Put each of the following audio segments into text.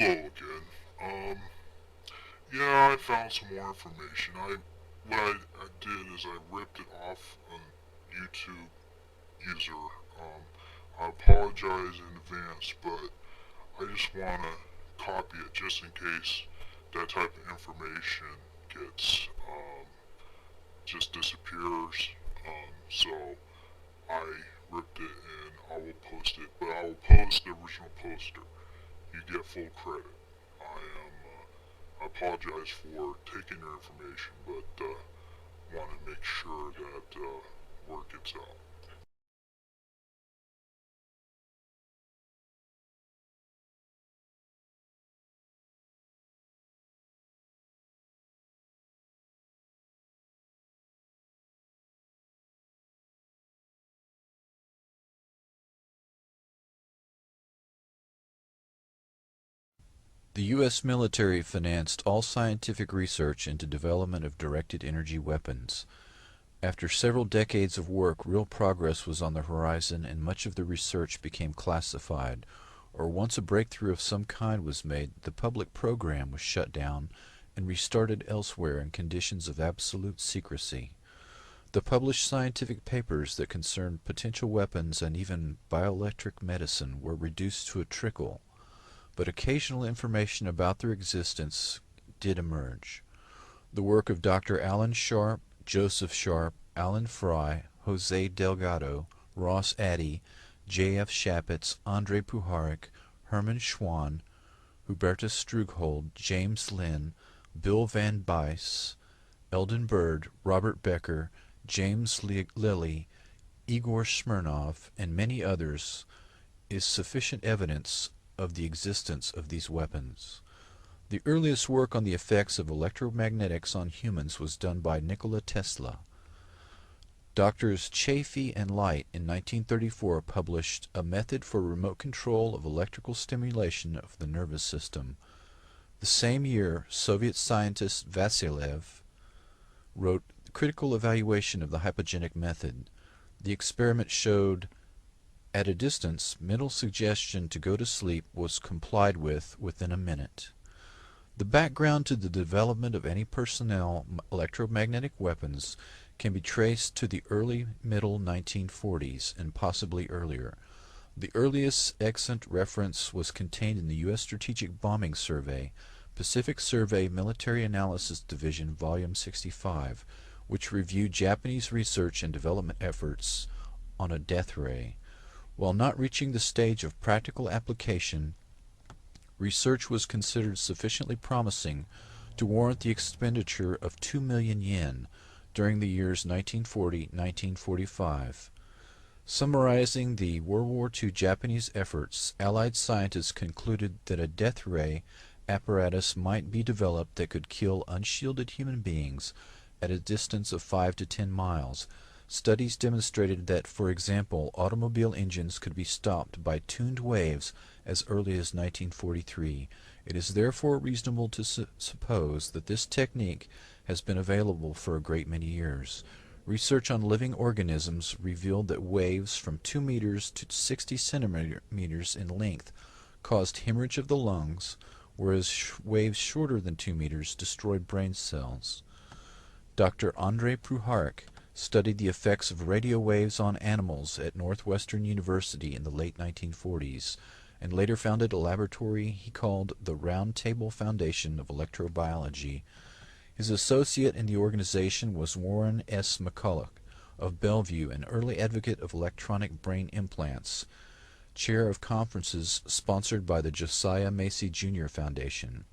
Hello again. Yeah, I found some more information. What I did is I ripped it off a YouTube user. Um, I apologize in advance, but I just want to copy it just in case that type of information gets just disappears. So I ripped it and I will post it, but I will post the original poster. You get full credit. I apologize for taking your information, but want to make sure that word gets out. The U.S. military financed all scientific research into development of directed energy weapons. After several decades of work, real progress was on the horizon and much of the research became classified, or once a breakthrough of some kind was made, the public program was shut down and restarted elsewhere in conditions of absolute secrecy. The published scientific papers that concerned potential weapons and even bioelectric medicine were reduced to a trickle, but occasional information about their existence did emerge. The work of Dr. Alan Sharp, Joseph Sharp, Alan Fry, Jose Delgado, Ross Addy, J. F. Shapitz, Andrei Puharich, Hermann Schwann, Hubertus Strughold, James Lynn, Bill Van Bice, Eldon Bird, Robert Becker, James Lilly, Igor Smirnov, and many others is sufficient evidence of the existence of these weapons. The earliest work on the effects of electromagnetics on humans was done by Nikola Tesla. Doctors Chaffee and Light in 1934 published A Method for Remote Control of Electrical Stimulation of the Nervous System. The same year, Soviet scientist Vasilev wrote Critical Evaluation of the Hypogenic Method. The experiment showed at a distance, mental suggestion to go to sleep was complied with within a minute. The background to the development of any personnel electromagnetic weapons can be traced to the early-middle 1940s and possibly earlier. The earliest extant reference was contained in the U.S. Strategic Bombing Survey, Pacific Survey Military Analysis Division, Volume 65, which reviewed Japanese research and development efforts on a death ray. While not reaching the stage of practical application, research was considered sufficiently promising to warrant the expenditure of 2 million yen during the years 1940-1945. Summarizing the World War II Japanese efforts, Allied scientists concluded that a death ray apparatus might be developed that could kill unshielded human beings at a distance of 5 to 10 miles. Studies demonstrated that, for example, automobile engines could be stopped by tuned waves as early as 1943. It is therefore reasonable to suppose that this technique has been available for a great many years. Research on living organisms revealed that waves from 2 meters to 60 centimeters in length caused hemorrhage of the lungs, whereas waves shorter than 2 meters destroyed brain cells. Dr. Andrei Puharich studied the effects of radio waves on animals at Northwestern University in the late 1940s, and later founded a laboratory he called the Round Table Foundation of Electrobiology. His associate in the organization was Warren S. McCulloch of Bellevue, an early advocate of electronic brain implants, chair of conferences sponsored by the Josiah Macy Jr. Foundation.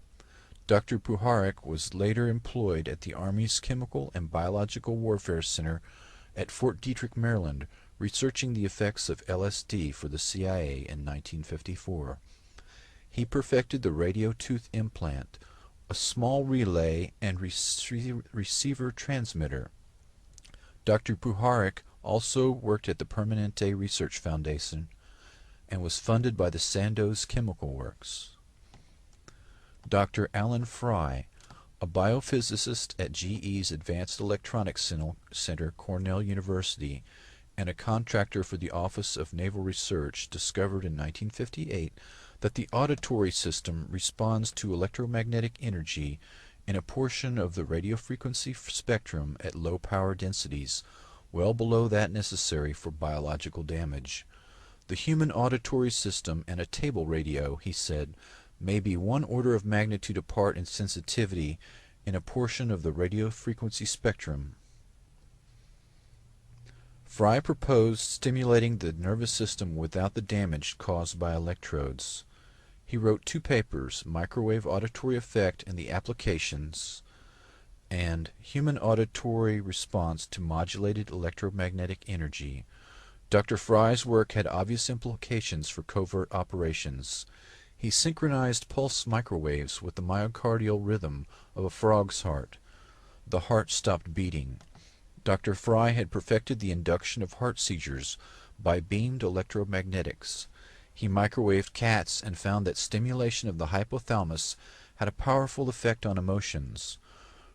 Dr. Puharich was later employed at the Army's Chemical and Biological Warfare Center at Fort Detrick, Maryland, researching the effects of LSD for the CIA in 1954. He perfected the radio tooth implant, a small relay and receiver transmitter. Dr. Puharich also worked at the Permanente Research Foundation and was funded by the Sandoz Chemical Works. Dr. Alan Fry, a biophysicist at GE's Advanced Electronics Center, Cornell University, and a contractor for the Office of Naval Research, discovered in 1958 that the auditory system responds to electromagnetic energy in a portion of the radiofrequency spectrum at low power densities, well below that necessary for biological damage. The human auditory system and a table radio, he said, may be one order of magnitude apart in sensitivity in a portion of the radiofrequency spectrum. Fry proposed stimulating the nervous system without the damage caused by electrodes. He wrote 2 papers, Microwave Auditory Effect and the Applications, and Human Auditory Response to Modulated Electromagnetic Energy. Dr. Fry's work had obvious implications for covert operations. He synchronized pulse microwaves with the myocardial rhythm of a frog's heart. The heart stopped beating. Dr. Fry had perfected the induction of heart seizures by beamed electromagnetics. He microwaved cats and found that stimulation of the hypothalamus had a powerful effect on emotions.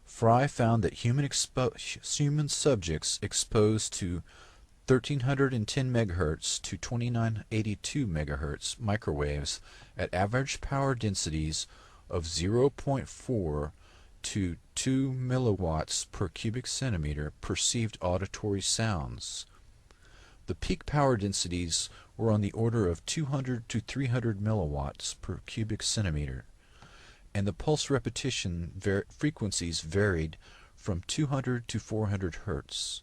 Fry found that human subjects exposed to 1310 MHz to 2982 MHz microwaves at average power densities of 0.4 to 2 milliwatts per cubic centimeter perceived auditory sounds. The peak power densities were on the order of 200 to 300 milliwatts per cubic centimeter, and the pulse repetition frequencies varied from 200 to 400 Hz.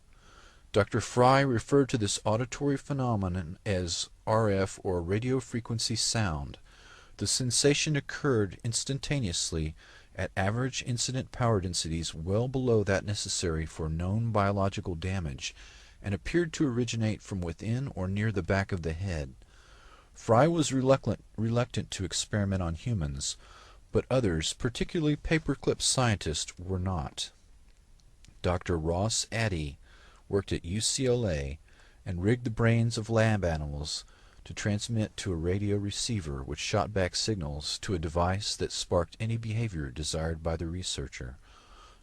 Dr. Fry referred to this auditory phenomenon as RF, or radio frequency sound. The sensation occurred instantaneously at average incident power densities well below that necessary for known biological damage, and appeared to originate from within or near the back of the head. Fry was reluctant to experiment on humans, but others, particularly paperclip scientists, were not. Dr. Ross Addy worked at UCLA and rigged the brains of lab animals to transmit to a radio receiver which shot back signals to a device that sparked any behavior desired by the researcher.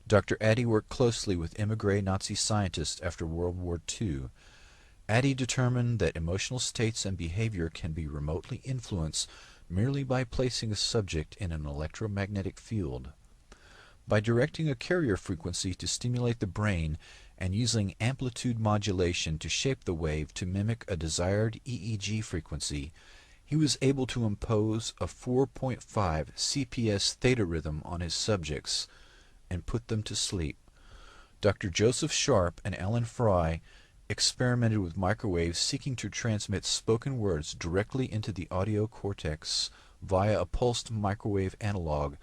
Dr. Addy worked closely with émigré Nazi scientists after World War II. Addy determined that emotional states and behavior can be remotely influenced merely by placing a subject in an electromagnetic field. By directing a carrier frequency to stimulate the brain and using amplitude modulation to shape the wave to mimic a desired EEG frequency, he was able to impose a 4.5 CPS theta rhythm on his subjects and put them to sleep. Dr. Joseph Sharp and Alan Fry experimented with microwaves seeking to transmit spoken words directly into the audio cortex via a pulsed microwave analog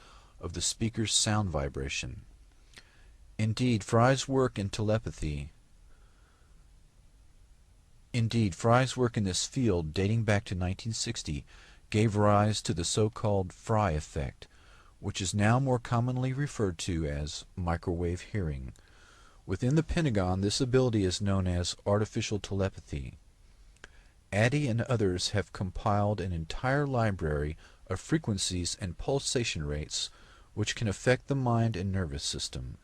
of the speaker's sound vibration. Indeed, Fry's work in this field, dating back to 1960, gave rise to the so-called Fry effect, which is now more commonly referred to as microwave hearing. Within the Pentagon, this ability is known as artificial telepathy. Addy and others have compiled an entire library of frequencies and pulsation rates which can affect the mind and nervous system.